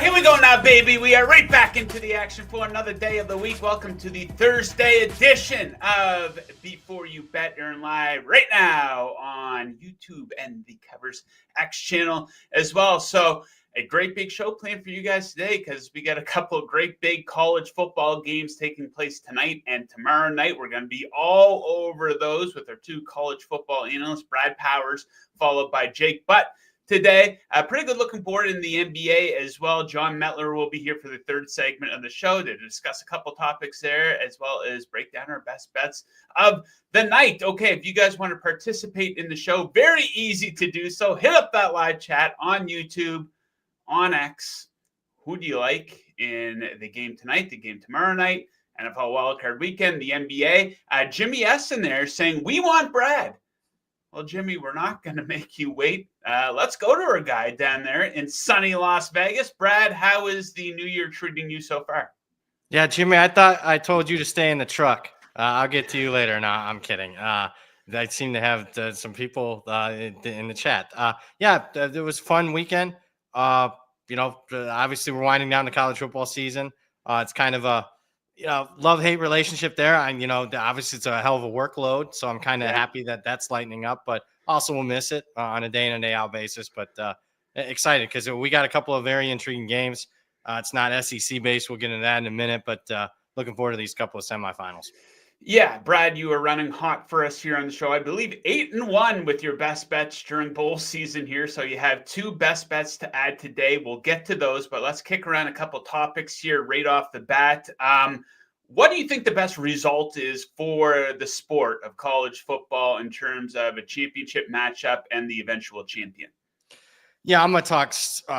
Here we go now, baby. We are right back into the action for another day of the week. Welcome to the Thursday edition of Before You Bet. You're live right now on YouTube and the Covers X channel as well. So a great big show planned for you guys today because we got a couple of great big college football games taking place tonight and tomorrow night. We're going to be all over those with our two college football analysts, Brad Powers, followed by Jake Butt. Today, a pretty good looking board in the NBA as well. Jon Metler will be here for the third segment of the show to discuss a couple topics there, as well as break down our best bets of the night. Okay, if you guys want to participate in the show, very easy to do so. Hit up that live chat on YouTube, on X. Who do you like in the game tonight, the game tomorrow night, NFL Wildcard Weekend, the NBA? Jimmy S. in there saying, we want Brad. Well, Jimmy, we're not going to make you wait. Let's go to our guy down there in sunny Las Vegas. Brad, how is the new year treating you so far? Yeah, Jimmy, I thought I told you to stay in the truck. I'll get to you later. No, I'm kidding. I seem to have some people in the chat. It was a fun weekend. Obviously we're winding down the college football season. It's kind of a love-hate relationship there. Obviously it's a hell of a workload, so I'm kind of happy that that's lightening up, but also we'll miss it on a day in and day out basis. But excited because we got a couple of very intriguing games. It's not SEC based. We'll get into that in a minute, but looking forward to these couple of semifinals. Yeah, Brad, you are running hot for us here on the show. I believe 8-1 with your best bets during bowl season here. So you have two best bets to add today. We'll get to those, but let's kick around a couple topics here right off the bat. What do you think the best result is for the sport of college football in terms of a championship matchup and the eventual champion? Yeah, I'm going to talk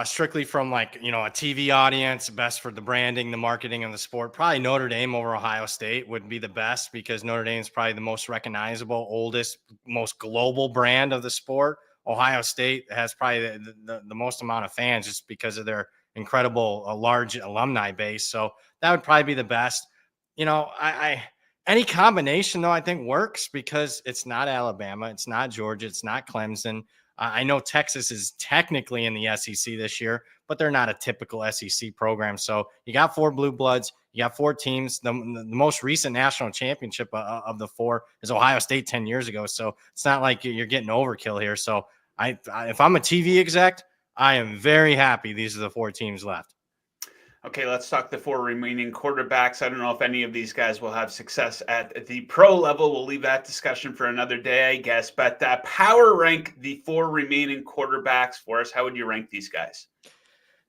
strictly from a TV audience, best for the branding, the marketing of the sport. Probably Notre Dame over Ohio State would be the best because Notre Dame is probably the most recognizable, oldest, most global brand of the sport. Ohio State has probably the most amount of fans just because of their incredible large alumni base. So that would probably be the best. Any combination, though, I think works because it's not Alabama, it's not Georgia, it's not Clemson. I know Texas is technically in the SEC this year, but they're not a typical SEC program. So you got four blue bloods, you got four teams. The most recent national championship of the four is Ohio State 10 years ago. So it's not like you're getting overkill here. So if I'm a TV exec, I am very happy these are the four teams left. Okay, let's talk the four remaining quarterbacks. I don't know if any of these guys will have success at the pro level. We'll leave that discussion for another day, I guess. But power rank the four remaining quarterbacks for us. How would you rank these guys?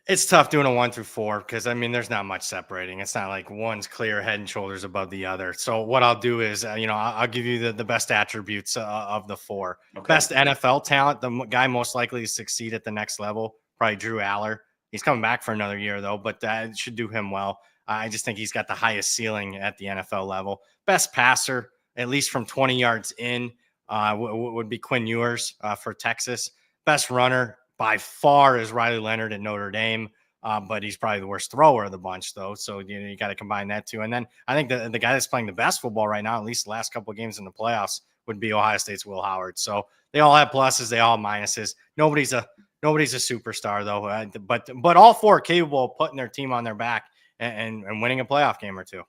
It's tough doing a 1 through 4 because, there's not much separating. It's not like one's clear head and shoulders above the other. So what I'll do is, I'll give you the best attributes of the four. Okay. Best NFL talent, the guy most likely to succeed at the next level, probably Drew Aller. He's coming back for another year, though, but that should do him well. I just think he's got the highest ceiling at the NFL level. Best passer, at least from 20 yards in, would be Quinn Ewers for Texas. Best runner by far is Riley Leonard at Notre Dame, but he's probably the worst thrower of the bunch, though. So you got to combine that too. And then I think the guy that's playing the best football right now, at least the last couple of games in the playoffs, would be Ohio State's Will Howard. So they all have pluses, they all have minuses. Nobody's a superstar, though, but all four are capable of putting their team on their back and winning a playoff game or two.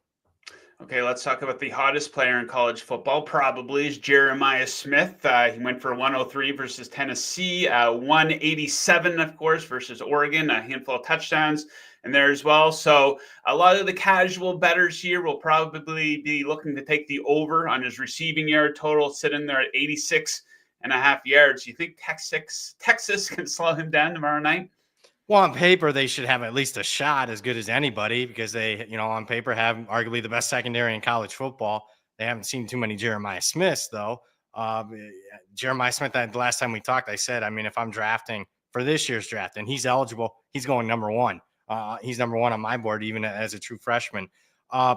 Okay, let's talk about the hottest player in college football, probably is Jeremiah Smith. He went for 103 versus Tennessee, 187, of course, versus Oregon, a handful of touchdowns in there as well. So a lot of the casual bettors here will probably be looking to take the over on his receiving yard total, sitting there at 86.5 yards. You think Texas can slow him down tomorrow night? Well, on paper, they should have at least a shot as good as anybody because they, on paper have arguably the best secondary in college football. They haven't seen too many Jeremiah Smiths, though. Jeremiah Smith, the last time we talked, I said, if I'm drafting for this year's draft and he's eligible, he's going number one. He's number one on my board, even as a true freshman.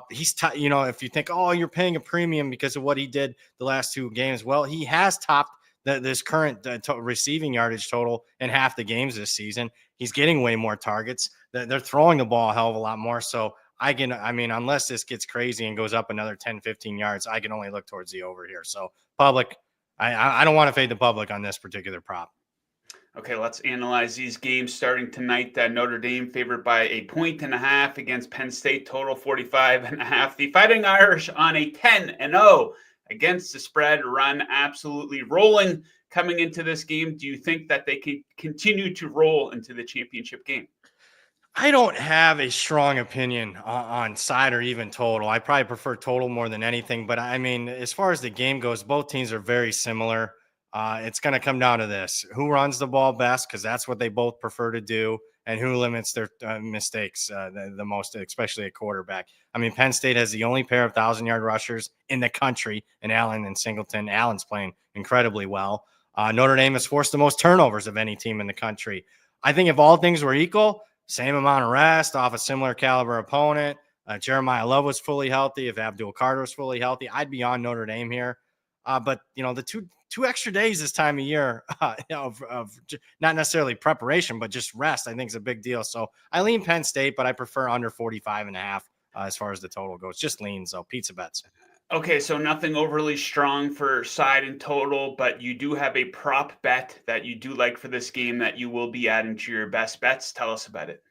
He's, if you think, you're paying a premium because of what he did the last two games. Well, he has topped this current receiving yardage total in half the games this season. He's getting way more targets. They're throwing the ball a hell of a lot more. So unless this gets crazy and goes up another 10, 15 yards, I can only look towards the over here. So public, I don't want to fade the public on this particular prop. Okay, let's analyze these games starting tonight. Notre Dame favored by 1.5 against Penn State, total 45.5. The Fighting Irish on a 10-0 against the spread, run absolutely rolling coming into this game. Do you think that they can continue to roll into the championship game? I don't have a strong opinion on side or even total. I probably prefer total more than anything. But I mean, as far as the game goes, both teams are very similar. It's going to come down to this: who runs the ball best, because that's what they both prefer to do, and who limits their mistakes the most, especially at quarterback. I mean, Penn State has the only pair of 1,000-yard rushers in the country, in Allen and Singleton. Allen's playing incredibly well. Notre Dame has forced the most turnovers of any team in the country. I think if all things were equal, same amount of rest off a similar caliber opponent. Jeremiah Love was fully healthy. If Abdul Carter was fully healthy, I'd be on Notre Dame here. But the two extra days this time of year of not necessarily preparation, but just rest, I think is a big deal. So I lean Penn State, but I prefer under 45.5 as far as the total goes. Just lean, so pizza bets. Okay, so nothing overly strong for side and total, but you do have a prop bet that you do like for this game that you will be adding to your best bets. Tell us about it.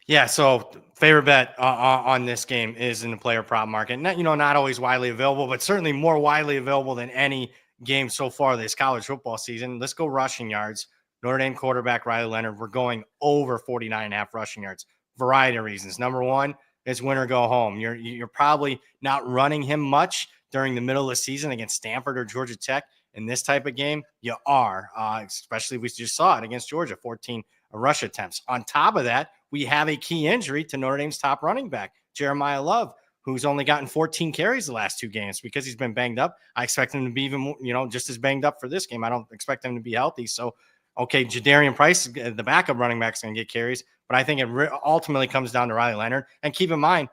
Yeah, so favorite bet on this game is in the player prop market. Not always widely available, but certainly more widely available than any game so far this college football season. Let's go rushing yards. Notre Dame quarterback Riley Leonard, we're going over 49.5 rushing yards. Variety of reasons. Number one, it's win or go home. You're probably not running him much during the middle of the season against Stanford or Georgia Tech. In this type of game, you are, especially we just saw it against Georgia, 14 rush attempts. On top of that, we have a key injury to Notre Dame's top running back, Jeremiah Love, who's only gotten 14 carries the last two games because he's been banged up. I expect him to be even, just as banged up for this game. I don't expect him to be healthy. So, okay, Jadarian Price, the backup running back, is going to get carries, but I think it ultimately comes down to Riley Leonard. And keep in mind,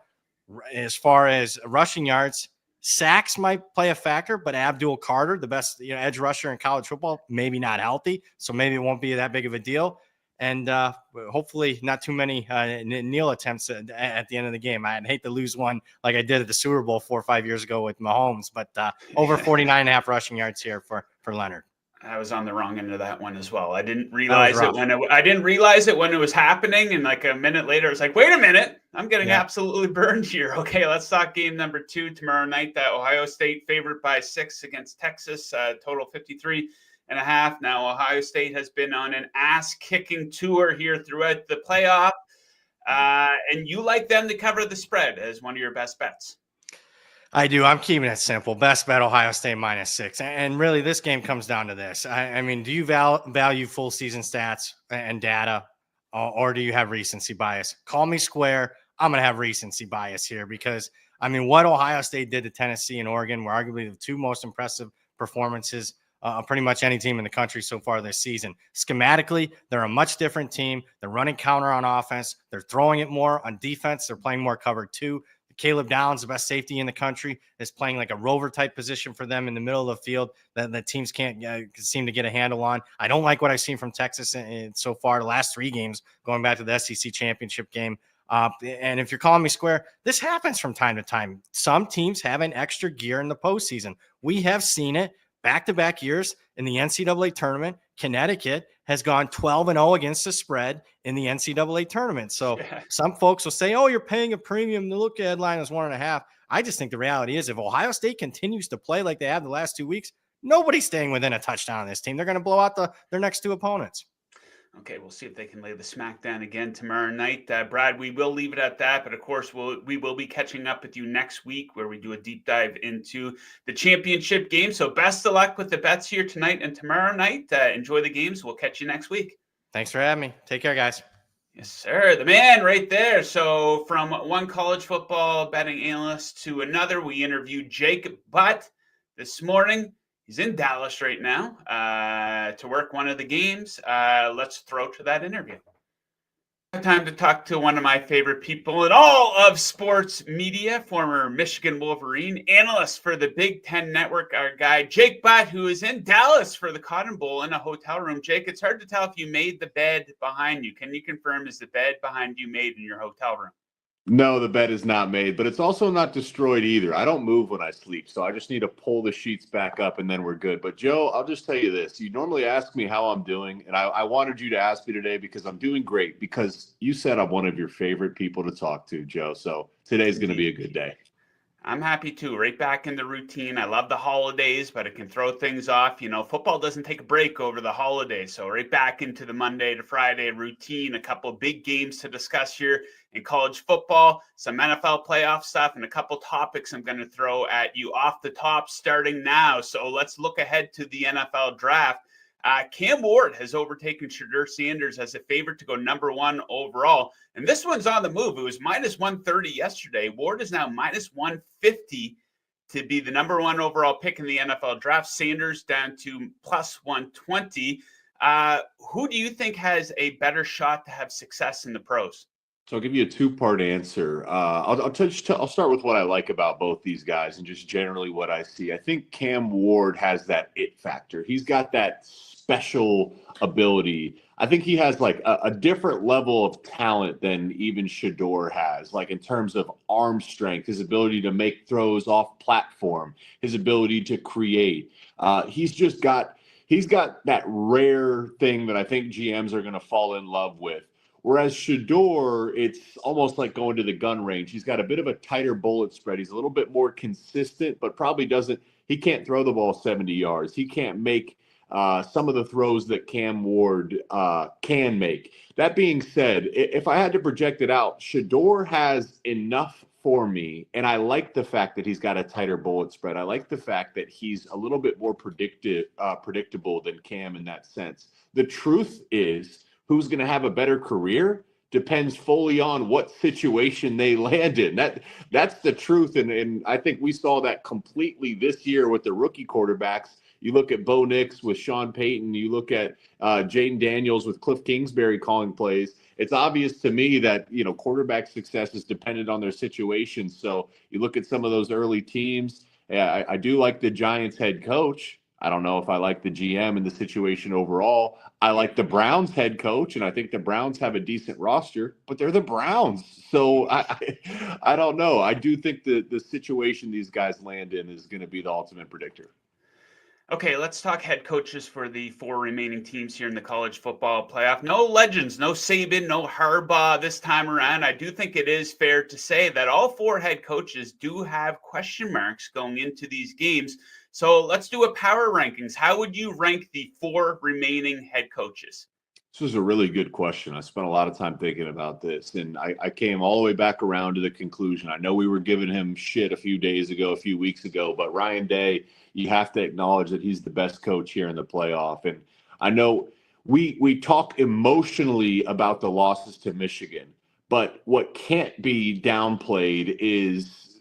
as far as rushing yards, sacks might play a factor, but Abdul Carter, the best edge rusher in college football, maybe not healthy, so maybe it won't be that big of a deal. And hopefully not too many kneel attempts at the end of the game. I'd hate to lose one like I did at the Super Bowl 4 or 5 years ago with Mahomes, but over 49.5 rushing yards here for Leonard. I was on the wrong end of that one as well. I didn't realize it when it was happening, and like a minute later, it's like, wait a minute, I'm getting absolutely burned here. Okay, let's talk game number 2 tomorrow night. That Ohio State favored by 6 against Texas, total 53.5. Now, Ohio State has been on an ass-kicking tour here throughout the playoff, and you like them to cover the spread as one of your best bets. I do. I'm keeping it simple. Best bet, Ohio State -6. And really, this game comes down to this. I mean, do you value full season stats and data, or do you have recency bias? Call me square. I'm going to have recency bias here because, I mean, what Ohio State did to Tennessee and Oregon were arguably the two most impressive performances pretty much any team in the country so far this season. Schematically, they're a much different team. They're running counter on offense. They're throwing it more on defense. They're playing more cover 2. Caleb Downs, the best safety in the country, is playing like a rover type position for them in the middle of the field that the teams can't seem to get a handle on. I don't like what I've seen from Texas so far, the last 3 games, going back to the SEC championship game. And if you're calling me square, this happens from time to time. Some teams have an extra gear in the postseason. We have seen it back-to-back years in the NCAA tournament. Connecticut has gone 12-0 against the spread in the NCAA tournament. So some folks will say, oh, you're paying a premium. The look ahead line is 1.5. I just think the reality is if Ohio State continues to play like they have the last 2 weeks, nobody's staying within a touchdown on this team. They're going to blow out their next 2 opponents. Okay, we'll see if they can lay the smack down again tomorrow night. Brad, we will leave it at that. But, of course, we will be catching up with you next week where we do a deep dive into the championship game. So best of luck with the bets here tonight and tomorrow night. Enjoy the games. We'll catch you next week. Thanks for having me. Take care, guys. Yes, sir. The man right there. So from one college football betting analyst to another, we interviewed Jake Butt this morning. He's in Dallas right now to work one of the games. Let's throw to that interview. Time to talk to one of my favorite people in all of sports media, former Michigan Wolverine analyst for the Big Ten Network, our guy Jake Butt, who is in Dallas for the Cotton Bowl in a hotel room. Jake, it's hard to tell if you made the bed behind you. Can you confirm, is the bed behind you made in your hotel room? No, the bed is not made, but it's also not destroyed either. I don't move when I sleep, so I just need to pull the sheets back up and then we're good. But Joe, I'll just tell you this. You normally ask me how I'm doing, and I wanted you to ask me today because I'm doing great because you said I'm one of your favorite people to talk to, Joe. So today's going to be a good day. I'm happy too. Right back in the routine. I love the holidays, but it can throw things off. You know, football doesn't take a break over the holidays. So right back into the Monday to Friday routine. A couple of big games to discuss here in college football, some NFL playoff stuff, and a couple topics I'm going to throw at you off the top starting now. So let's look ahead to the NFL draft. Cam Ward has overtaken Shedeur Sanders as a favorite to go number one overall. And this one's on the move. It was minus 130 yesterday. Ward is now minus 150 to be the number one overall pick in the NFL draft. Sanders down to plus 120. Who do you think has a better shot to have success in the pros? So I'll give you a two-part answer. I'll start with what I like about both these guys and just generally what I see. I think Cam Ward has that it factor. He's got that special ability. I think he has like a different level of talent than even Shedeur has, like in terms of arm strength, his ability to make throws off platform, his ability to create. He's got that rare thing that I think GMs are going to fall in love with. Whereas Shedeur, it's almost like going to the gun range. He's got a bit of a tighter bullet spread. He's a little bit more consistent, but probably doesn't. He can't throw the ball 70 yards. He can't make some of the throws that Cam Ward can make. That being said, if I had to project it out, Shedeur has enough for me, and I like the fact that he's got a tighter bullet spread. I like the fact that he's a little bit more predictable than Cam in that sense. The truth is, who's going to have a better career depends fully on what situation they land in. That's the truth, and I think we saw that completely this year with the rookie quarterbacks. You look at Bo Nix with Sean Payton. You look at Jaden Daniels with Cliff Kingsbury calling plays. It's obvious to me that quarterback success is dependent on their situation. So you look at some of those early teams. Yeah, I do like the Giants head coach. I don't know if I like the GM and the situation overall. I like the Browns head coach, and I think the Browns have a decent roster, but they're the Browns. So I don't know. I do think the situation these guys land in is going to be the ultimate predictor. Okay, let's talk head coaches for the four remaining teams here in the college football playoff. No legends, no Saban, no Harbaugh this time around. I do think it is fair to say that all four head coaches do have question marks going into these games. So let's do a power rankings. How would you rank the four remaining head coaches? This was a really good question. I spent a lot of time thinking about this, and I came all the way back around to the conclusion. I know we were giving him shit a few weeks ago, but Ryan Day, you have to acknowledge that he's the best coach here in the playoff. And I know we talk emotionally about the losses to Michigan, but what can't be downplayed is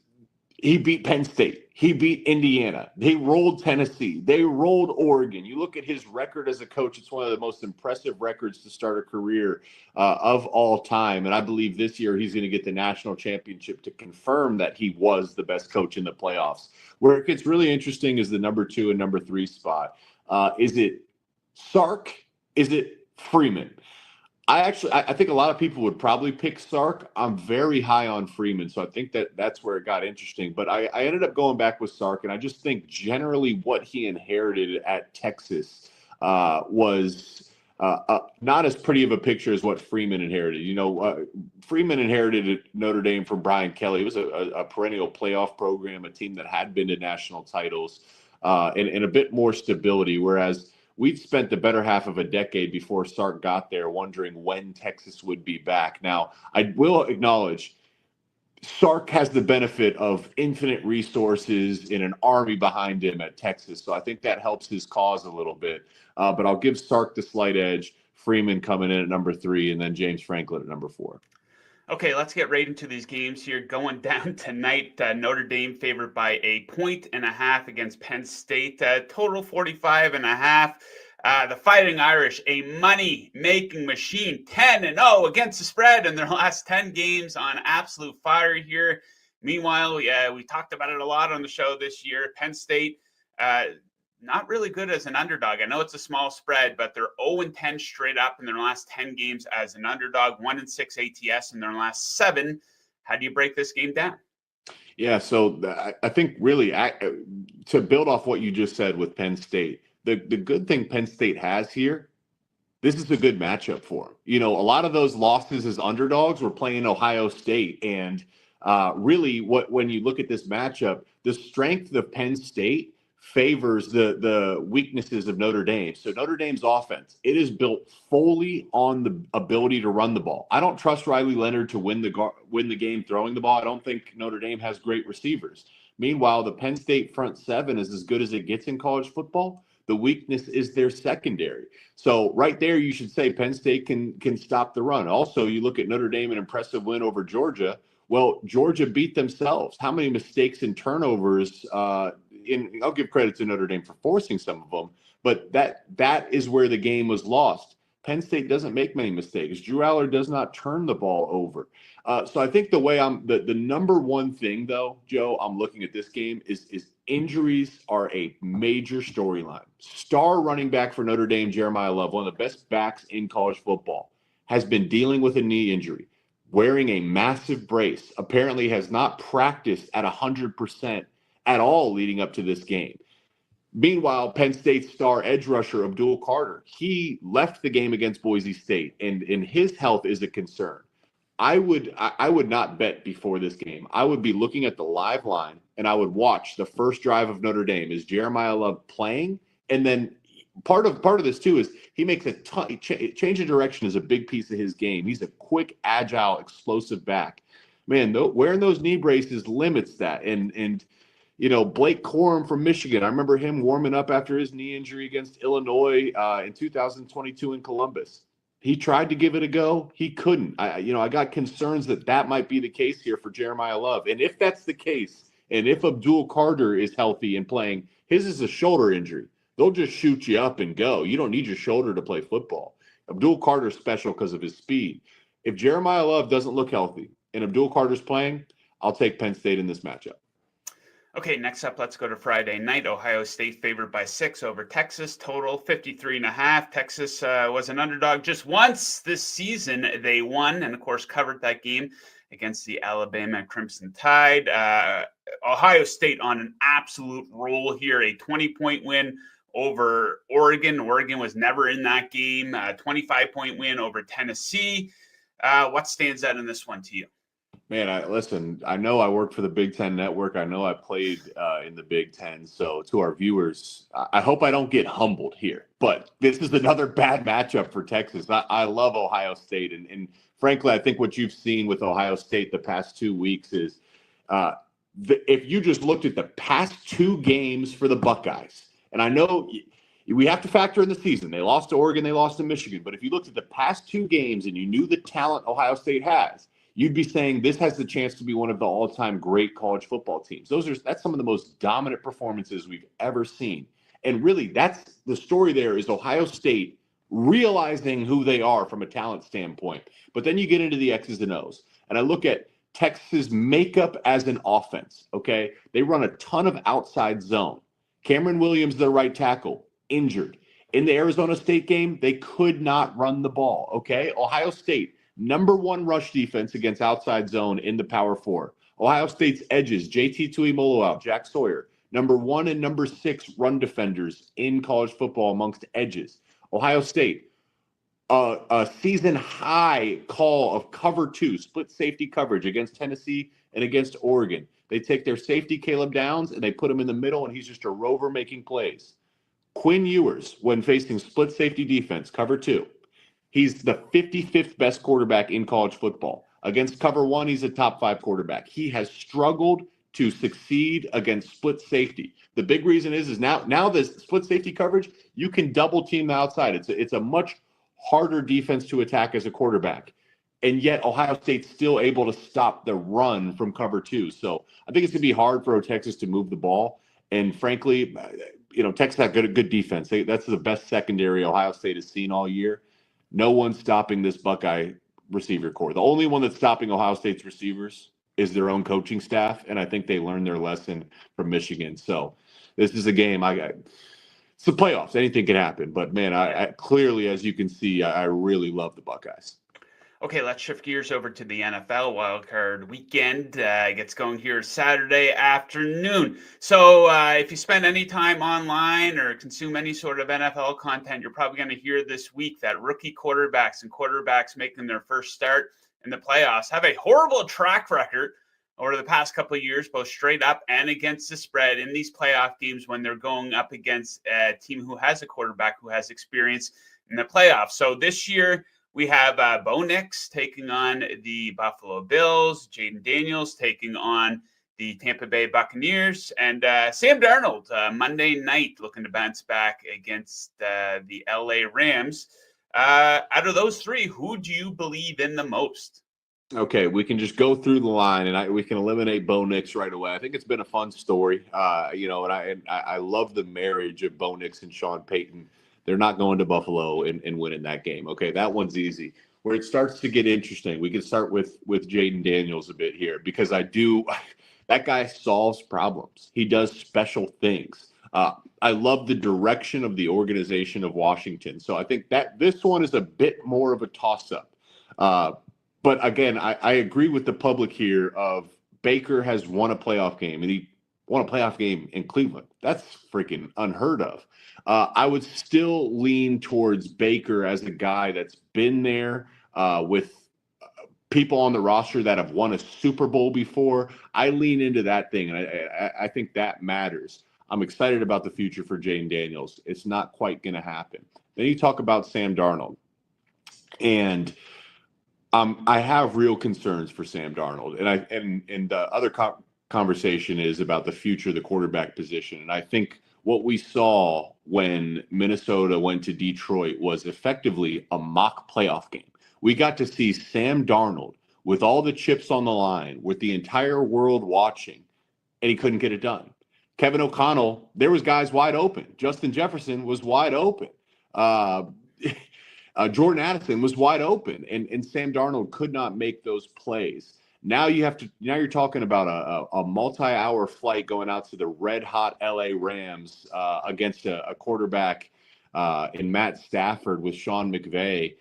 he beat Penn State. He beat Indiana. They rolled Tennessee. They rolled Oregon. You look at his record as a coach, it's one of the most impressive records to start a career of all time. And I believe this year he's going to get the national championship to confirm that he was the best coach in the playoffs. Where it gets really interesting is the number 2 and number 3 spot. Is it Sark? Is it Freeman? I think a lot of people would probably pick Sark. I'm very high on Freeman, so I think that's where it got interesting. But I ended up going back with Sark, and I just think generally what he inherited at Texas was not as pretty of a picture as what Freeman inherited. Freeman inherited at Notre Dame from Brian Kelly. It was a perennial playoff program, a team that had been to national titles, and a bit more stability, whereas we'd spent the better half of a decade before Sark got there wondering when Texas would be back. Now, I will acknowledge Sark has the benefit of infinite resources and an army behind him at Texas. So I think that helps his cause a little bit. But I'll give Sark the slight edge, Freeman coming in at number 3, and then James Franklin at number 4. Okay, let's get right into these games here. Going down tonight, Notre Dame favored by 1.5 points against Penn State. Total 45.5. The Fighting Irish, a money-making machine, 10-0 against the spread in their last 10 games, on absolute fire here. Meanwhile, we talked about it a lot on the show this year. Penn State, not really good as an underdog. I know it's a small spread, but they're 0-10 straight up in their last 10 games as an underdog, 1-6 ATS in their last 7 How do you break this game down? Yeah, so I think really to build off what you just said with Penn State, the good thing Penn State has here, this is a good matchup for them. You know, a lot of those losses as underdogs were playing Ohio State, and really, when you look at this matchup, the strength of Penn State favors the weaknesses of Notre Dame. So Notre Dame's offense, it is built fully on the ability to run the ball. I don't trust Riley Leonard to win the game throwing the ball. I don't think Notre Dame has great receivers. Meanwhile, the Penn State front seven is as good as it gets in college football. The weakness is their secondary. So right there, you should say Penn State can stop the run. Also, you look at Notre Dame, an impressive win over Georgia. Well, Georgia beat themselves. How many mistakes and turnovers? I'll give credit to Notre Dame for forcing some of them, but that is where the game was lost. Penn State doesn't make many mistakes. Drew Aller does not turn the ball over. So I think the way the number one thing, though, Joe, I'm looking at this game is injuries are a major storyline. Star running back for Notre Dame, Jeremiah Love, one of the best backs in college football, has been dealing with a knee injury, wearing a massive brace, apparently has not practiced at 100% at all leading up to this game. Meanwhile, Penn State star edge rusher Abdul Carter, he left the game against Boise State, and his health is a concern. I would not bet before this game. I would be looking at the live line, and I would watch the first drive of Notre Dame. Is Jeremiah Love playing? And then part of this too is he makes a ton. Change of direction is a big piece of his game. He's a quick, agile, explosive back. Man, wearing those knee braces limits that. And you know, Blake Corum from Michigan, I remember him warming up after his knee injury against Illinois in 2022 in Columbus. He tried to give it a go. He couldn't. I got concerns that might be the case here for Jeremiah Love. And if that's the case, and if Abdul Carter is healthy and playing, his is a shoulder injury. They'll just shoot you up and go. You don't need your shoulder to play football. Abdul Carter's special because of his speed. If Jeremiah Love doesn't look healthy and Abdul Carter's playing, I'll take Penn State in this matchup. Okay, next up, let's go to Friday night. Ohio State favored by 6 over Texas, total 53.5. Texas was an underdog just once this season. They won and, of course, covered that game against the Alabama Crimson Tide. Ohio State on an absolute roll here, a 20-point win over Oregon. Oregon was never in that game. 25-point win over Tennessee. What stands out in this one to you? Man, I know I work for the Big Ten Network. I know I played in the Big Ten. So to our viewers, I hope I don't get humbled here. But this is another bad matchup for Texas. I love Ohio State. And frankly, I think what you've seen with Ohio State the past 2 weeks is if you just looked at the past 2 games for the Buckeyes, and I know we have to factor in the season. They lost to Oregon. They lost to Michigan. But if you looked at the past 2 games and you knew the talent Ohio State has, you'd be saying this has the chance to be one of the all-time great college football teams. That's some of the most dominant performances we've ever seen. And really, that's the story there is Ohio State realizing who they are from a talent standpoint. But then you get into the X's and O's. And I look at Texas' makeup as an offense, okay? They run a ton of outside zone. Cameron Williams, their right tackle, injured. In the Arizona State game, they could not run the ball, okay? Ohio State, number 1 rush defense against outside zone in the Power 4. Ohio State's edges, JT Tuimoloau, Jack Sawyer, number 1 and number 6 run defenders in college football amongst edges. Ohio State, a season high call of cover 2, split safety coverage against Tennessee and against Oregon. They take their safety, Caleb Downs, and they put him in the middle, and he's just a rover making plays. Quinn Ewers, when facing split safety defense, cover 2, he's the 55th best quarterback in college football. Against cover 1, he's a top 5 quarterback. He has struggled to succeed against split safety. The big reason is now this split safety coverage, you can double team the outside. It's a much harder defense to attack as a quarterback. And yet Ohio State's still able to stop the run from cover 2. So I think it's going to be hard for Texas to move the ball. And frankly, Texas has good defense. That's the best secondary Ohio State has seen all year. No one's stopping this Buckeye receiver core. The only one that's stopping Ohio State's receivers is their own coaching staff, and I think they learned their lesson from Michigan. So this is a game. It's the playoffs. Anything can happen. But, man, I clearly, as you can see, I really love the Buckeyes. Okay, let's shift gears over to the NFL wildcard weekend. Gets going here Saturday afternoon. So, if you spend any time online or consume any sort of NFL content, you're probably going to hear this week that rookie quarterbacks and quarterbacks making their first start in the playoffs have a horrible track record over the past couple of years, both straight up and against the spread in these playoff games when they're going up against a team who has a quarterback who has experience in the playoffs. So this year, we have Bo Nix taking on the Buffalo Bills, Jaden Daniels taking on the Tampa Bay Buccaneers, and Sam Darnold Monday night looking to bounce back against the LA Rams. Out of those three, who do you believe in the most? Okay, we can just go through the line and we can eliminate Bo Nix right away. I think it's been a fun story, and I love the marriage of Bo Nix and Sean Payton. They're not going to Buffalo and winning that game. Okay, that one's easy. Where it starts to get interesting, we can start with Jaden Daniels a bit here because that guy solves problems. He does special things. I love the direction of the organization of Washington. So I think that this one is a bit more of a toss-up. But again, I agree with the public here of Baker has won a playoff game, and he won a playoff game in Cleveland. That's freaking unheard of. I would still lean towards Baker as a guy that's been there with people on the roster that have won a Super Bowl before. I lean into that thing, and I think that matters. I'm excited about the future for Jaden Daniels. It's not quite going to happen. Then you talk about Sam Darnold, and I have real concerns for Sam Darnold, and the other conversation is about the future of the quarterback position. And I think what we saw when Minnesota went to Detroit was effectively a mock playoff game. We got to see Sam Darnold with all the chips on the line, with the entire world watching, and he couldn't get it done. Kevin O'Connell, there was guys wide open. Justin Jefferson was wide open. Jordan Addison was wide open, and Sam Darnold could not make those plays. Now you're talking about a multi-hour flight going out to the red-hot LA Rams against a quarterback in Matt Stafford with Sean McVay.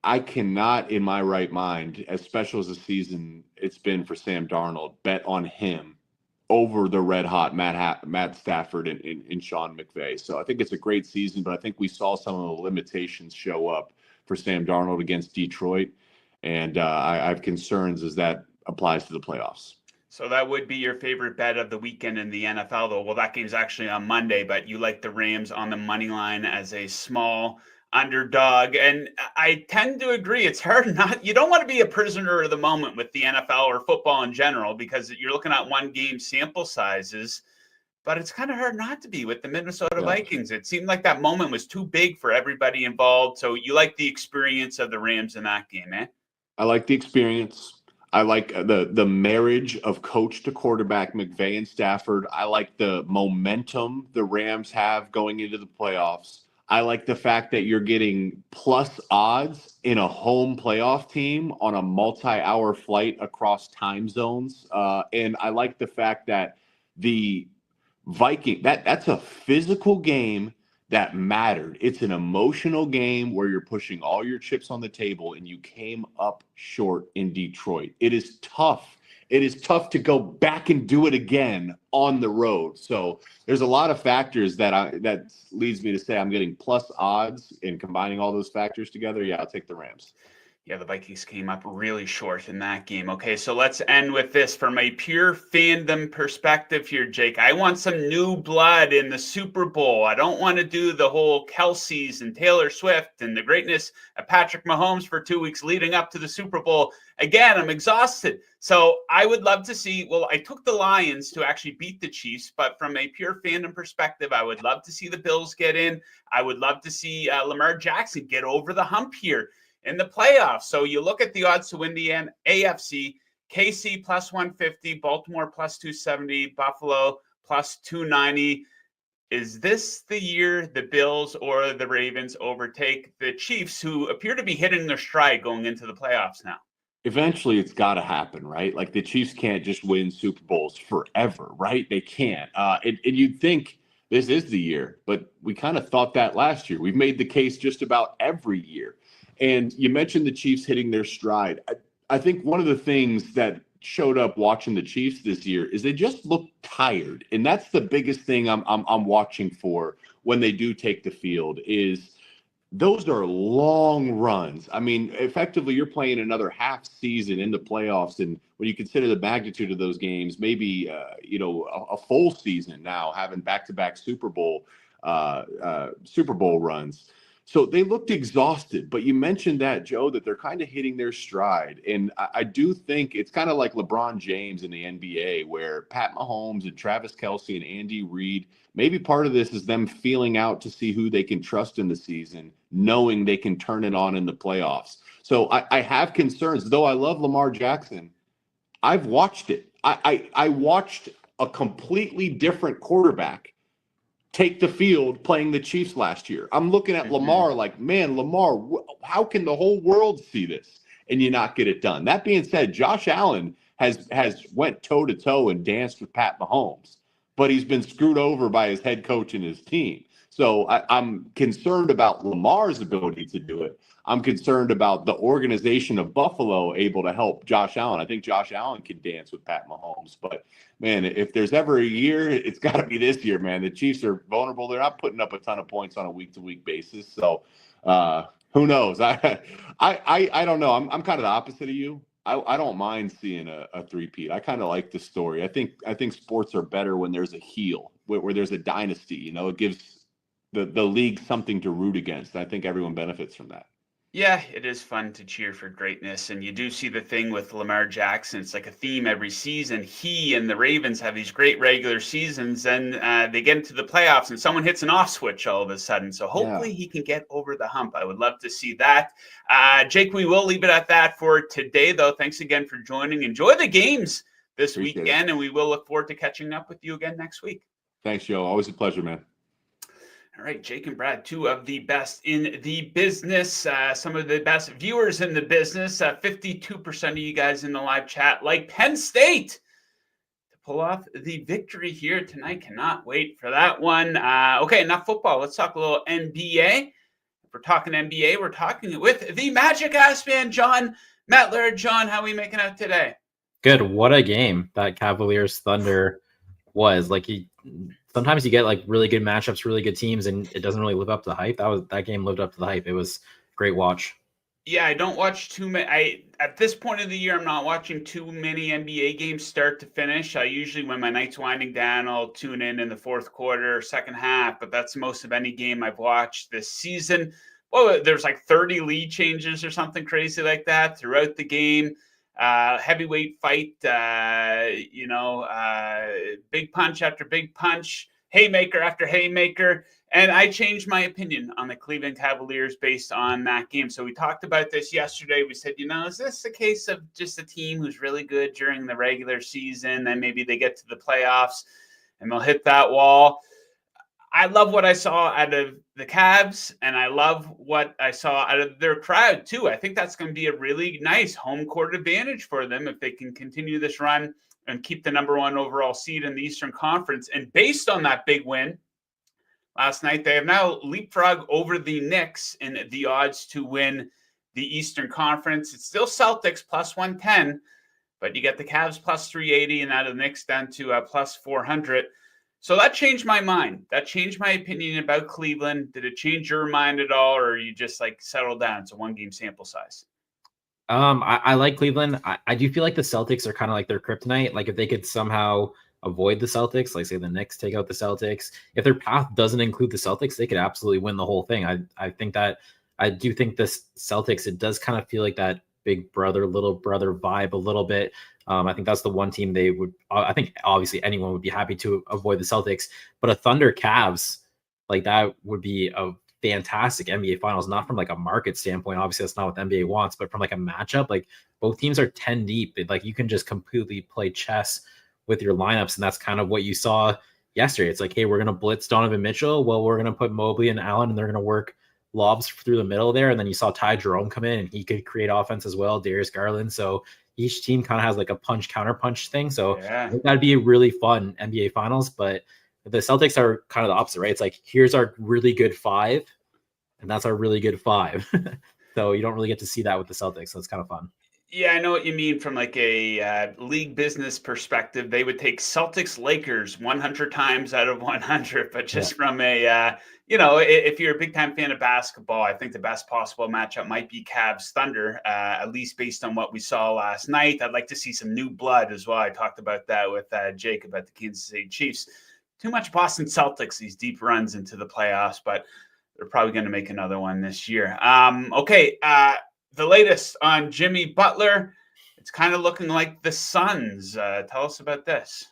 I cannot, in my right mind, as special as the season it's been for Sam Darnold, bet on him over the red-hot Matt Stafford and Sean McVay. So I think it's a great season, but I think we saw some of the limitations show up for Sam Darnold against Detroit. And I have concerns as that applies to the playoffs. So that would be your favorite bet of the weekend in the NFL, though. Well, that game's actually on Monday, but you like the Rams on the money line as a small underdog. And I tend to agree. It's hard not, you don't want to be a prisoner of the moment with the NFL or football in general, because you're looking at one game sample sizes, but it's kind of hard not to be with the Minnesota Vikings. It seemed like that moment was too big for everybody involved. So you like the experience of the Rams in that game, eh? I like the experience. I like the marriage of coach to quarterback, McVay and Stafford. I like the momentum the Rams have going into the playoffs. I like the fact that you're getting plus odds in a home playoff team on a multi-hour flight across time zones. And I like the fact that the Viking, that's a physical game that mattered. It's an emotional game where you're pushing all your chips on the table, and you came up short in Detroit. It is tough. It is tough to go back and do it again on the road. So there's a lot of factors that leads me to say I'm getting plus odds, and combining all those factors together, yeah, I'll take the Rams. Yeah, the Vikings came up really short in that game. Okay, so let's end with this. From a pure fandom perspective here, Jake, I want some new blood in the Super Bowl. I don't want to do the whole Kelsey's and Taylor Swift and the greatness of Patrick Mahomes for 2 weeks leading up to the Super Bowl. Again, I'm exhausted. So I would love to see, well, I took the Lions to actually beat the Chiefs, but from a pure fandom perspective, I would love to see the Bills get in. I would love to see Lamar Jackson get over the hump here in the playoffs. So you look at the odds to win the AFC, KC plus 150, Baltimore plus 270, Buffalo plus 290. Is this the year the Bills or the Ravens overtake the Chiefs, who appear to be hitting their stride going into the playoffs now? Eventually, it's got to happen, right? Like, the Chiefs can't just win Super Bowls forever, right? They can't. And you'd think this is the year, but we kind of thought that last year. We've made the case just about every year. And you mentioned the Chiefs hitting their stride. I think one of the things that showed up watching the Chiefs this year is they just look tired. And that's the biggest thing I'm watching for when they do take the field is those are long runs. I mean, effectively, you're playing another half season in the playoffs. And when you consider the magnitude of those games, maybe, a full season now having back-to-back Super Bowl runs. So they looked exhausted, but you mentioned that, Joe, that they're kind of hitting their stride. And I do think it's kind of like LeBron James in the NBA, where Pat Mahomes and Travis Kelce and Andy Reid, maybe part of this is them feeling out to see who they can trust in the season, knowing they can turn it on in the playoffs. So I have concerns. Though I love Lamar Jackson, I've watched it. I watched a completely different quarterback take the field playing the Chiefs last year. I'm looking at Lamar like, man, Lamar, how can the whole world see this and you not get it done? That being said, Josh Allen has went toe-to-toe and danced with Pat Mahomes, but he's been screwed over by his head coach and his team. So I'm concerned about Lamar's ability to do it. I'm concerned about the organization of Buffalo able to help Josh Allen. I think Josh Allen can dance with Pat Mahomes. But, man, if there's ever a year, it's got to be this year, man. The Chiefs are vulnerable. They're not putting up a ton of points on a week-to-week basis. So who knows? I don't know. I'm kind of the opposite of you. I don't mind seeing a three-peat. I kind of like the story. I think sports are better when there's a heel, where there's a dynasty. It gives the league something to root against. I think everyone benefits from that. Yeah, it is fun to cheer for greatness. And you do see the thing with Lamar Jackson. It's like a theme every season. He and the Ravens have these great regular seasons, and they get into the playoffs and someone hits an off switch all of a sudden. So hopefully he can get over the hump. I would love to see that. Jake, we will leave it at that for today, though. Thanks again for joining. Enjoy the games this weekend, and we will look forward to catching up with you again next week. Thanks, Joe. Always a pleasure, man. All right, Jake and Brad, two of the best in the business, some of the best viewers in the business. 52% of you guys in the live chat like Penn State to pull off the victory here tonight. Cannot wait for that one. Okay, enough football. Let's talk a little NBA. If we're talking NBA, we're talking with the Magic ass man, Jon Metler. Jon, how are we making out today? Good. What a game that Cavaliers Thunder was. Sometimes you get like really good matchups, really good teams, and it doesn't really live up to the hype. That game lived up to the hype. It was a great watch. Yeah, I don't watch too many. At this point of the year, I'm not watching too many NBA games start to finish. I usually, when my night's winding down, I'll tune in the fourth quarter, second half. But that's most of any game I've watched this season. Well, there's like 30 lead changes or something crazy like that throughout the game. Heavyweight fight, big punch after big punch, haymaker after haymaker. And I changed my opinion on the Cleveland Cavaliers based on that game. So we talked about this yesterday. We said, is this a case of just a team who's really good during the regular season? Then maybe they get to the playoffs and they'll hit that wall. I love what I saw out of the Cavs, and I love what I saw out of their crowd, too. I think that's going to be a really nice home court advantage for them if they can continue this run and keep the number one overall seed in the Eastern Conference. And based on that big win last night, they have now leapfrogged over the Knicks in the odds to win the Eastern Conference. It's still Celtics plus 110, but you get the Cavs plus 380 and out of the Knicks down to plus 400. So that changed my mind. That changed my opinion about Cleveland. Did it change your mind at all, or are you just like settled down? It's a one-game sample size. I like Cleveland. I do feel like the Celtics are kind of like their kryptonite. Like if they could somehow avoid the Celtics, like say the Knicks take out the Celtics, if their path doesn't include the Celtics, they could absolutely win the whole thing. I think that I do think this Celtics, it does kind of feel like that big brother, little brother vibe a little bit. I think that's the one team they would, I think obviously anyone would be happy to avoid the Celtics, but a Thunder Cavs, like that would be a fantastic NBA finals, not from like a market standpoint. Obviously that's not what the NBA wants, but from like a matchup, like both teams are 10 deep. Like you can just completely play chess with your lineups. And that's kind of what you saw yesterday. It's like, hey, we're going to blitz Donovan Mitchell. Well, we're going to put Mobley and Allen, and they're going to work lobs through the middle there. And then you saw Ty Jerome come in and he could create offense as well. Darius Garland. So each team kind of has like a punch counter punch thing. So I think that'd be a really fun NBA finals, but the Celtics are kind of the opposite, right? It's like, here's our really good five, and that's our really good five. So you don't really get to see that with the Celtics. So it's kind of fun. Yeah, I know what you mean from like a league business perspective. They would take Celtics Lakers 100 times out of 100, but just from a, if you're a big time fan of basketball, I think the best possible matchup might be Cavs Thunder, at least based on what we saw last night. I'd like to see some new blood as well. I talked about that with Jake about the Kansas City Chiefs. Too much Boston Celtics, these deep runs into the playoffs, but they're probably going to make another one this year. The latest on Jimmy Butler, it's kind of looking like the Suns. Tell us about this.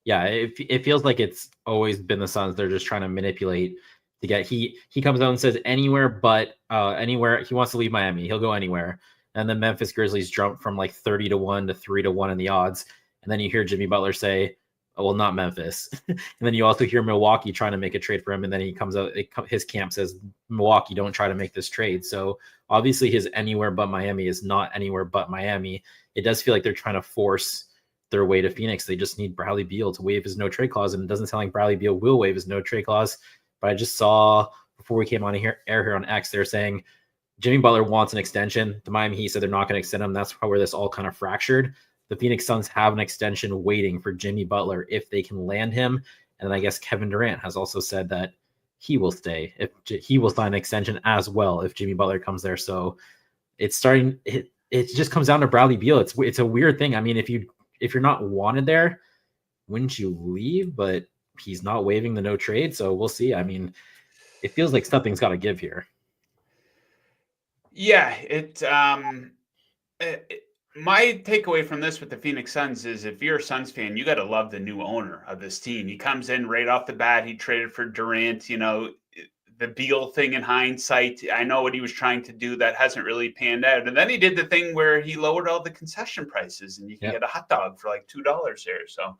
Yeah, it feels like it's always been the Suns. They're just trying to manipulate to get. He comes out and says anywhere but anywhere. He wants to leave Miami. He'll go anywhere. And the Memphis Grizzlies jump from like 30-1 to 3-1 in the odds. And then you hear Jimmy Butler say, "Oh, well, not Memphis." And then you also hear Milwaukee trying to make a trade for him. And then he comes out, his camp says, "Milwaukee, don't try to make this trade." So obviously his anywhere but Miami is not anywhere but Miami. It does feel like they're trying to force their way to Phoenix. They just need Bradley Beal to waive his no trade clause. And it doesn't sound like Bradley Beal will waive his no trade clause. But I just saw before we came on air here on X, they're saying Jimmy Butler wants an extension. The Miami Heat said they're not going to extend him. That's where this all kind of fractured. The Phoenix Suns have an extension waiting for Jimmy Butler if they can land him. And then I guess Kevin Durant has also said that he will stay. If he will sign an extension as well if Jimmy Butler comes there. So it's starting. It just comes down to Bradley Beal. It's a weird thing. I mean, if you're not wanted there, wouldn't you leave? But he's not waiving the no trade, so we'll see. I mean, it feels like something's got to give here. Yeah, my takeaway from this with the Phoenix Suns is if you're a Suns fan, you got to love the new owner of this team. He comes in right off the bat. He traded for Durant, the Beal thing in hindsight. I know what he was trying to do. That hasn't really panned out. And then he did the thing where he lowered all the concession prices and you can get a hot dog for like $2 there. So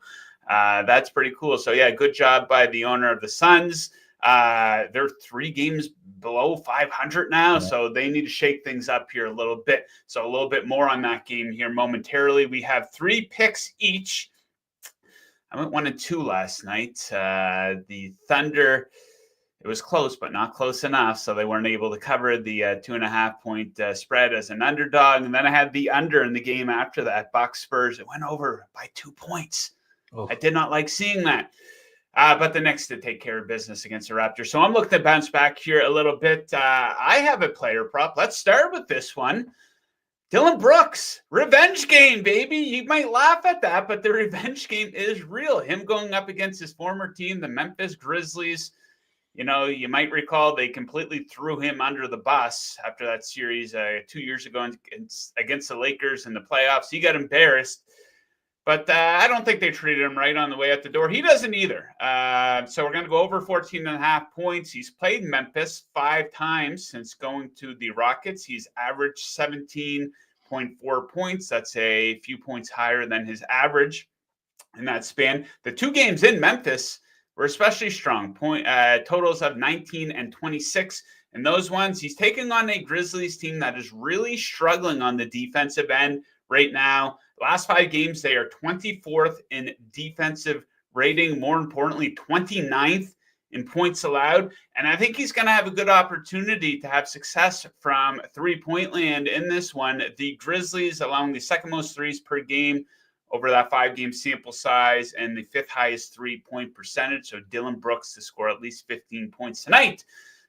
that's pretty cool. So yeah, good job by the owner of the Suns. They're 3 games below 500 now, so they need to shake things up here a little bit. So a little bit more on that game here momentarily. We have 3 picks each. I went 1-2 last night. The Thunder, it was close, but not close enough, so they weren't able to cover the 2.5-point spread as an underdog. And then I had the under in the game after that, Bucks Spurs. It went over by 2 points. Oh. I did not like seeing that. But the Knicks did take care of business against the Raptors. So I'm looking to bounce back here a little bit. I have a player prop. Let's start with this one. Dylan Brooks, revenge game, baby. You might laugh at that, but the revenge game is real. Him going up against his former team, the Memphis Grizzlies. You might recall they completely threw him under the bus after that series 2 years ago against the Lakers in the playoffs. He got embarrassed. But I don't think they treated him right on the way out the door. He doesn't either. So we're going to go over 14.5 points. He's played Memphis 5 times since going to the Rockets. He's averaged 17.4 points. That's a few points higher than his average in that span. The 2 games in Memphis were especially strong. Totals of 19 and 26. And those ones, he's taking on a Grizzlies team that is really struggling on the defensive end right now. Last 5 games, they are 24th in defensive rating. More importantly, 29th in points allowed. And I think he's going to have a good opportunity to have success from 3-point land in this one. The Grizzlies allowing the second most threes per game over that 5-game sample size and the 5th highest 3-point percentage. So Dylan Brooks to score at least 15 points tonight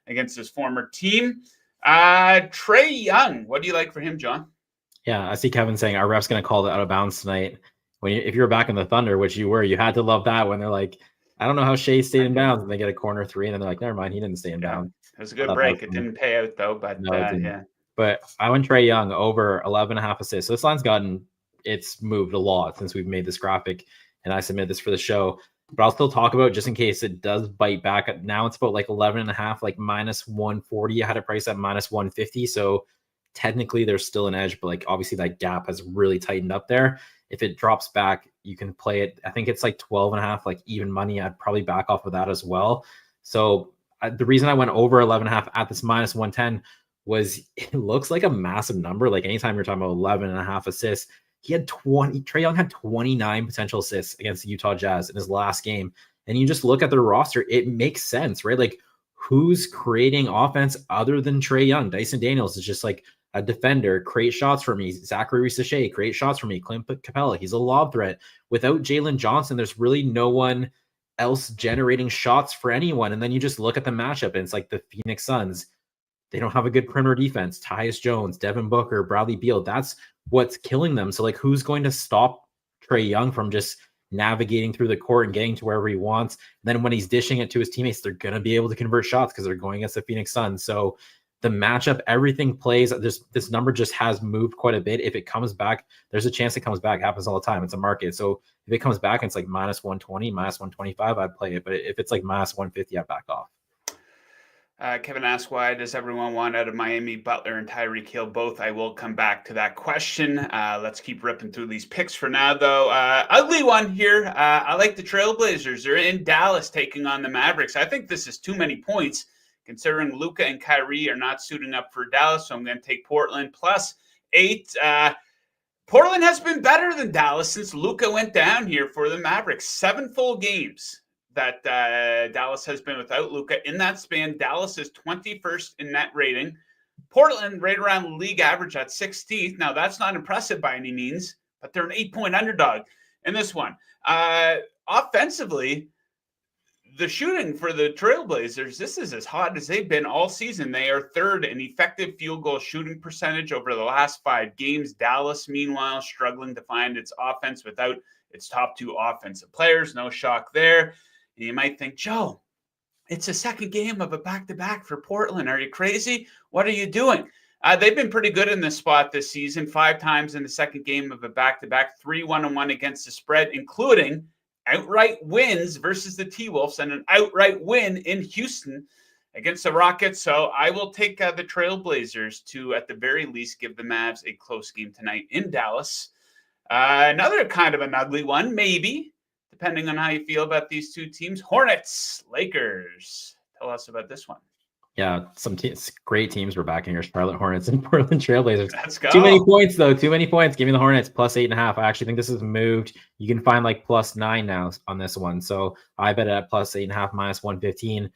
against his former team. Trae Young, what do you like for him, John? Yeah, I see Kevin saying our ref's going to call it out of bounds tonight. If you were back in the Thunder, which you were, you had to love that when they're like, I don't know how Shea stayed in bounds, and they get a corner 3, and then they're like, never mind, he didn't stay in bounds. It was a good break. It didn't pay out though, but no, yeah. But I went Trae Young over 11.5 assists. So this line's it's moved a lot since we've made this graphic, and I submitted this for the show. But I'll still talk about it just in case it does bite back. Now it's about like 11.5, like minus 140. I had it priced at minus 150. So technically there's still an edge, but like obviously that gap has really tightened up there. If it drops back, you can play it. I think it's like 12.5, like even money. I'd probably back off of that as well. So the reason I went over 11.5 at this minus 110 was it looks like a massive number. Like anytime you're talking about 11.5 assists, Trae Young had 29 potential assists against the Utah Jazz in his last game. And you just look at their roster, it makes sense, right? Like who's creating offense other than Trae Young? Dyson Daniels is just like a defender, create shots for me. Zachary Sachet, create shots for me. Clint Capella, he's a lob threat. Without Jalen Johnson, there's really no one else generating shots for anyone. And then you just look at the matchup, and it's like the Phoenix Suns. They don't have a good perimeter defense. Tyus Jones, Devin Booker, Bradley Beal. That's what's killing them. So, like, who's going to stop Trae Young from just navigating through the court and getting to wherever he wants? And then when he's dishing it to his teammates, they're going to be able to convert shots because they're going against the Phoenix Suns. So the matchup, everything plays. This number just has moved quite a bit. If it comes back, there's a chance it comes back. It happens all the time. It's a market. So if it comes back and it's like minus 120, minus 125, I'd play it. But if it's like minus 150, I'd back off. Kevin asks, why does everyone want out of Miami, Butler and Tyreek Hill both? I will come back to that question. Let's keep ripping through these picks for now, though. Ugly one here. I like the Trailblazers. They're in Dallas taking on the Mavericks. I think this is too many points, considering Luka and Kyrie are not suiting up for Dallas, so I'm going to take Portland plus 8. Portland has been better than Dallas since Luka went down here for the Mavericks. 7 full games that Dallas has been without Luka. In that span, Dallas is 21st in net rating. Portland right around league average at 16th. Now, that's not impressive by any means, but they're an 8-point underdog in this one. Offensively, the shooting for the Trailblazers, this is as hot as they've been all season. They are third in effective field goal shooting percentage over the last 5 games. Dallas, meanwhile, struggling to find its offense without its top 2 offensive players. No shock there. You might think, Joe, it's a second game of a back-to-back for Portland. Are you crazy? What are you doing? They've been pretty good in this spot this season. 5 times in the second game of a back-to-back, 3-1-1 against the spread, including outright wins versus the T-Wolves and an outright win in Houston against the Rockets. So I will take the Trailblazers to, at the very least, give the Mavs a close game tonight in Dallas. Another kind of an ugly one, maybe, depending on how you feel about these two teams. Hornets, Lakers. Tell us about this one. Yeah, some great teams were backing your Charlotte Hornets and Portland Trailblazers. Let's go. Too many points, though. Too many points. Give me the Hornets plus 8.5. I actually think this is moved. You can find like plus 9 now on this one. So I bet it at plus 8.5, minus 115.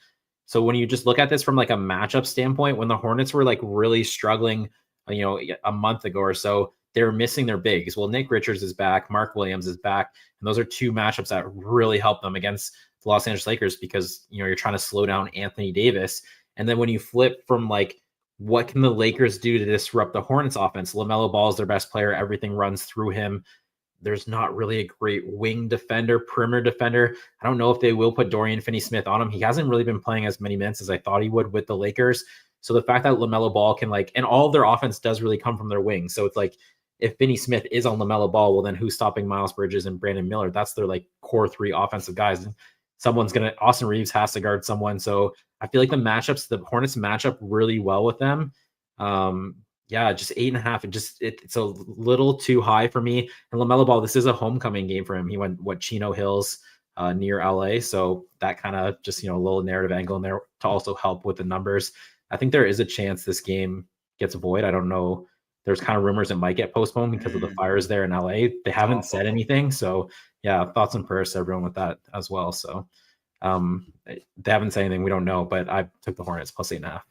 So when you just look at this from like a matchup standpoint, when the Hornets were like really struggling, a month ago or so, they were missing their bigs. Well, Nick Richards is back. Mark Williams is back. And those are 2 matchups that really help them against the Los Angeles Lakers because, you're trying to slow down Anthony Davis. And then when you flip from like, what can the Lakers do to disrupt the Hornets offense? LaMelo Ball is their best player. Everything runs through him. There's not really a great wing defender, perimeter defender. I don't know if they will put Dorian Finney-Smith on him. He hasn't really been playing as many minutes as I thought he would with the Lakers. So the fact that LaMelo Ball can and all of their offense does really come from their wings. So it's like, if Finney-Smith is on LaMelo Ball, well, then who's stopping Miles Bridges and Brandon Miller? That's their core 3 offensive guys. Austin Reeves has to guard someone. So I feel like the Hornets match up really well with them. Just 8.5. It's a little too high for me. And LaMelo Ball, this is a homecoming game for him. He went Chino Hills near LA. So that kind of just, a little narrative angle in there to also help with the numbers. I think there is a chance this game gets void. I don't know. There's kind of rumors it might get postponed because of the fires there in LA. They haven't said anything. So yeah, thoughts and prayers to everyone with that as well. So they haven't said anything. We don't know, but I took the Hornets plus 8.5.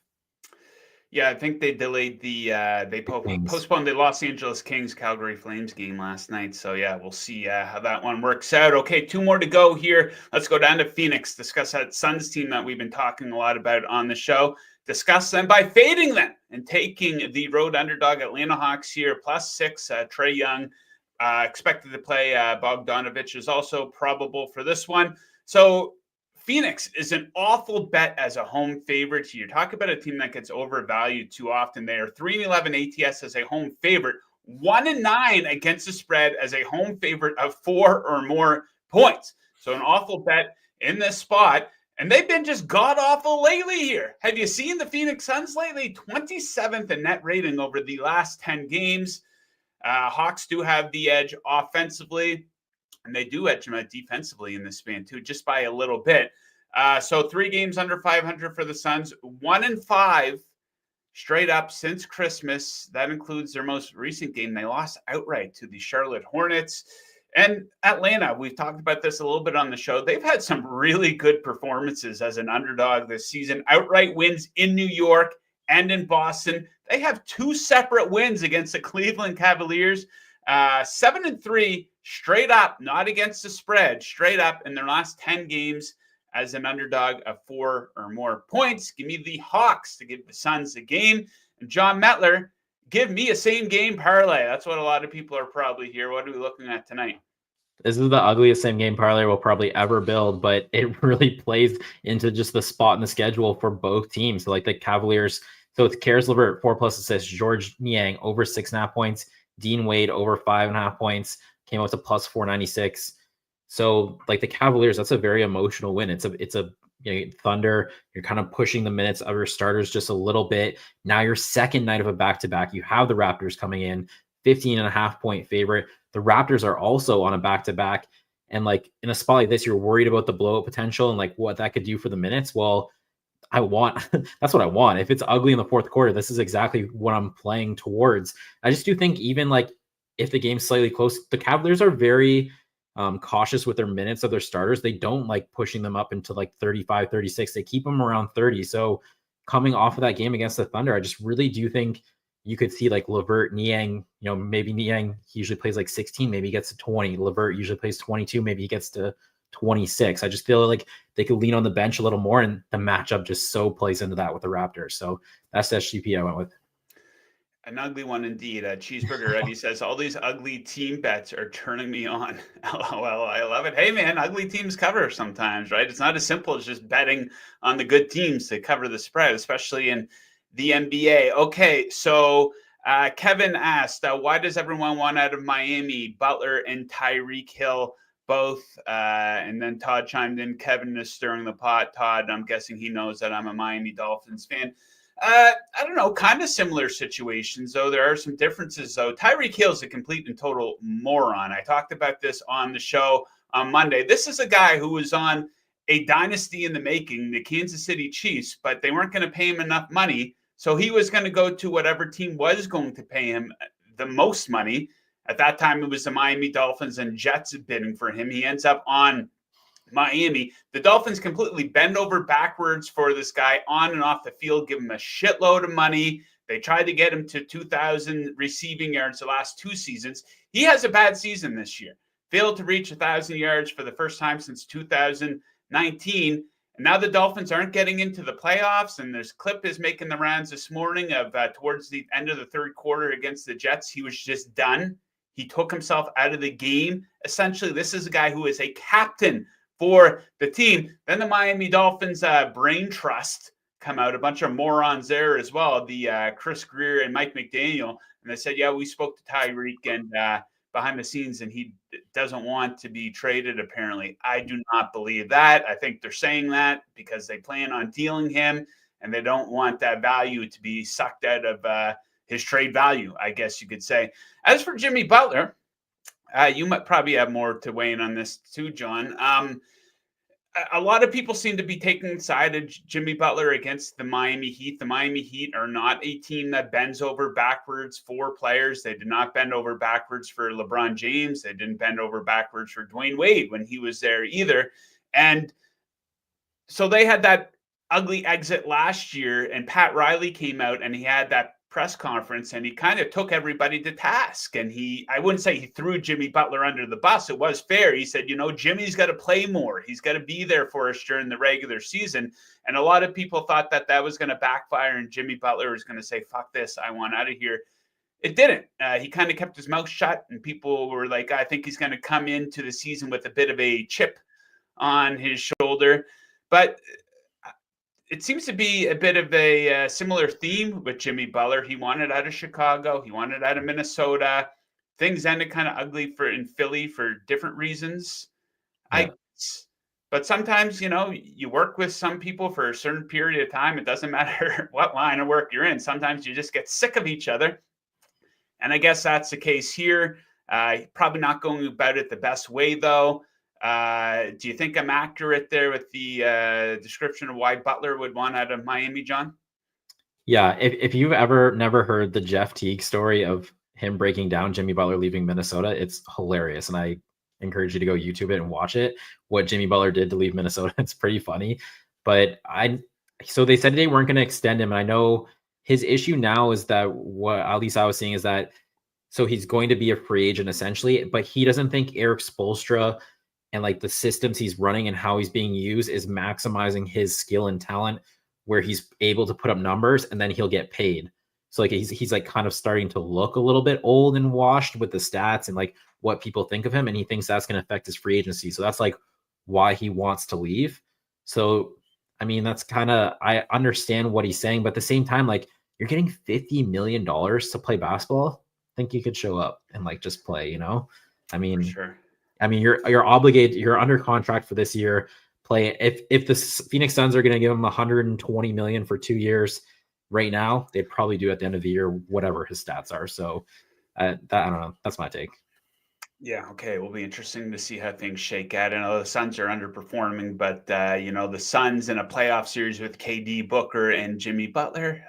Yeah, I think they delayed they postponed the Los Angeles Kings Calgary Flames game last night. So yeah, we'll see how that one works out. Okay, 2 more to go here. Let's go down to Phoenix, discuss that Suns team that we've been talking a lot about on the show. Discuss them by fading them and taking the road underdog Atlanta Hawks here, plus 6. Trae Young expected to play. Bogdanovich is also probable for this one. So Phoenix is an awful bet as a home favorite here. Talk about a team that gets overvalued too often. They are 3-11 ATS as a home favorite, 1-9 against the spread as a home favorite of 4 or more points. So an awful bet in this spot. And they've been just god-awful lately here. Have you seen the Phoenix Suns lately? 27th in net rating over the last 10 games. Hawks do have the edge offensively, and they do edge them defensively in this span too, just by a little bit. So 3 games under 500 for the Suns, 1-5 straight up since Christmas. That includes their most recent game. They lost outright to the Charlotte Hornets. And Atlanta, we've talked about this a little bit on the show. They've had some really good performances as an underdog this season. Outright wins in New York and in Boston. They have 2 separate wins against the Cleveland Cavaliers, 7-3 straight up, not against the spread, straight up in their last 10 games as an underdog of 4 or more points. Give me the Hawks to give the Suns a game. And Jon Metler, give me a same game parlay. That's what a lot of people are probably here. What are we looking at tonight? This is the ugliest same game parlay we'll probably ever build, but it really plays into just the spot in the schedule for both teams. So like the Cavaliers, so it's Karis LeVert, 4+ assists, George Niang over 6.5 points, Dean Wade over 5.5 points, came out to plus 496. So like the Cavaliers, that's a very emotional win. It's a Thunder, you're kind of pushing the minutes of your starters just a little bit. Now your second night of a back-to-back, you have the Raptors coming in, 15.5 point favorite. The Raptors are also on a back-to-back. And like in a spot like this, you're worried about the blowout potential and like what that could do for the minutes. Well, that's what I want. If it's ugly in the fourth quarter, this is exactly what I'm playing towards. I just do think even like if the game's slightly close, the Cavaliers are very cautious with their minutes of their starters. They don't like pushing them up into like 35, 36. They keep them around 30. So coming off of that game against the Thunder, I just really do think you could see like LeVert, Niang, maybe Niang, he usually plays like 16, maybe he gets to 20. LeVert usually plays 22, maybe he gets to 26. I just feel like they could lean on the bench a little more, and the matchup just so plays into that with the Raptors. So that's the SGP I went with. An ugly one indeed. Cheeseburger Eddie says, all these ugly team bets are turning me on. LOL, I love it. Hey, man, ugly teams cover sometimes, right? It's not as simple as just betting on the good teams to cover the spread, especially in the NBA. Okay, so Kevin asked, why does everyone want out of Miami? Butler and Tyreek Hill both. And then Todd chimed in, Kevin is stirring the pot. Todd, I'm guessing he knows that I'm a Miami Dolphins fan. I don't know, kind of similar situations, though. There are some differences, though. Tyreek Hill is a complete and total moron. I talked about this on the show on Monday. This is a guy who was on a dynasty in the making, the Kansas City Chiefs, but they weren't going to pay him enough money. So he was going to go to whatever team was going to pay him the most money. At that time, it was the Miami Dolphins and Jets bidding for him. He ends up on Miami. The Dolphins completely bend over backwards for this guy on and off the field, give him a shitload of money. They tried to get him to 2,000 receiving yards the last 2 seasons. He has a bad season this year. Failed to reach 1,000 yards for the first time since 2019. And now the Dolphins aren't getting into the playoffs. And this clip is making the rounds this morning of towards the end of the third quarter against the Jets. He was just done. He took himself out of the game. Essentially, this is a guy who is a captain for the team. Then the Miami Dolphins brain trust come out, a bunch of morons there as well, the Chris Greer and Mike McDaniel. And they said, yeah, we spoke to Tyreek and behind the scenes, and he doesn't want to be traded, apparently. I do not believe that. I think they're saying that because they plan on dealing him, and they don't want that value to be sucked out of his trade value, I guess you could say. As for Jimmy Butler, you might probably have more to weigh in on this too, John. A lot of people seem to be taking side of Jimmy Butler against the Miami Heat. The Miami Heat are not a team that bends over backwards for players. They did not bend over backwards for LeBron James. They didn't bend over backwards for Dwayne Wade when he was there either. And so they had that ugly exit last year, and Pat Riley came out and he had that press conference and he kind of took everybody to task. And I wouldn't say he threw Jimmy Butler under the bus. It was fair. He said, Jimmy's got to play more. He's got to be there for us during the regular season. And a lot of people thought that was going to backfire and Jimmy Butler was going to say, fuck this, I want out of here. It didn't. He kind of kept his mouth shut, and people were like, I think he's going to come into the season with a bit of a chip on his shoulder. But it seems to be a bit of a similar theme with Jimmy Butler. He wanted out of Chicago. He wanted out of Minnesota. Things ended kind of ugly in Philly for different reasons. Yeah. But sometimes, you work with some people for a certain period of time. It doesn't matter what line of work you're in. Sometimes you just get sick of each other. And I guess that's the case here. Probably not going about it the best way, though. Do you think I'm accurate there with the description of why Butler would want out of Miami, John? Yeah, if you've ever never heard the Jeff Teague story of him breaking down Jimmy Butler leaving Minnesota, it's hilarious. And I encourage you to go YouTube it and watch it, what Jimmy Butler did to leave Minnesota. It's pretty funny. But so they said they weren't going to extend him. And I know his issue now is that what at least I was seeing is that so he's going to be a free agent essentially, but he doesn't think Eric Spoelstra and like the systems he's running and how he's being used is maximizing his skill and talent where he's able to put up numbers and then he'll get paid. So like he's like kind of starting to look a little bit old and washed with the stats and like what people think of him, and he thinks that's going to affect his free agency. So that's like why he wants to leave. So I mean, that's kind of, I understand what he's saying, but at the same time, like you're getting $50 million to play basketball. I think you could show up and like just play, you know? I mean, sure. I mean, you're obligated, you're under contract for this year. Play. If the Phoenix Suns are going to give him $120 million for 2 years right now, they'd probably do at the end of the year, whatever his stats are. So that, I don't know. That's my take. Yeah, okay. It will be interesting to see how things shake out. I know the Suns are underperforming, but the Suns in a playoff series with KD, Booker, and Jimmy Butler,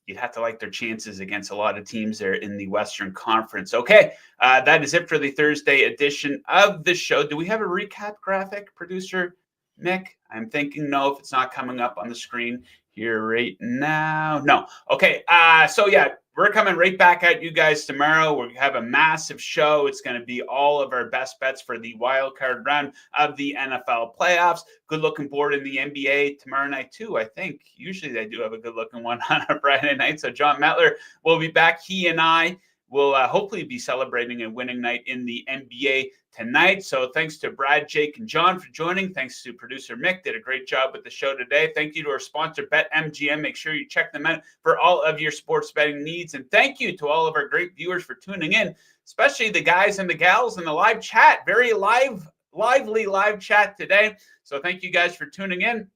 you'd have to like their chances against a lot of teams there in the Western Conference. Okay, that is it for the Thursday edition of the show. Do we have a recap graphic, producer Nick? I'm thinking no, if it's not coming up on the screen here right now. No. Okay, so yeah, we're coming right back at you guys tomorrow. We have a massive show. It's going to be all of our best bets for the wild card round of the NFL playoffs. Good looking board in the NBA tomorrow night too, I think. Usually they do have a good looking one on a Friday night. So Jon Metler will be back. He and I will hopefully be celebrating a winning night in the NBA tonight. So thanks to Brad, Jake, and John for joining. Thanks to producer Mick. Did a great job with the show today. Thank you to our sponsor, BetMGM. Make sure you check them out for all of your sports betting needs. And thank you to all of our great viewers for tuning in, especially the guys and the gals in the live chat. Very lively live chat today. So thank you guys for tuning in.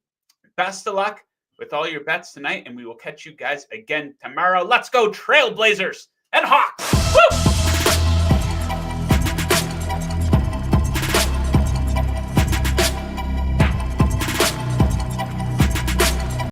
Best of luck with all your bets tonight, and we will catch you guys again tomorrow. Let's go Trailblazers and Hawks! Woo!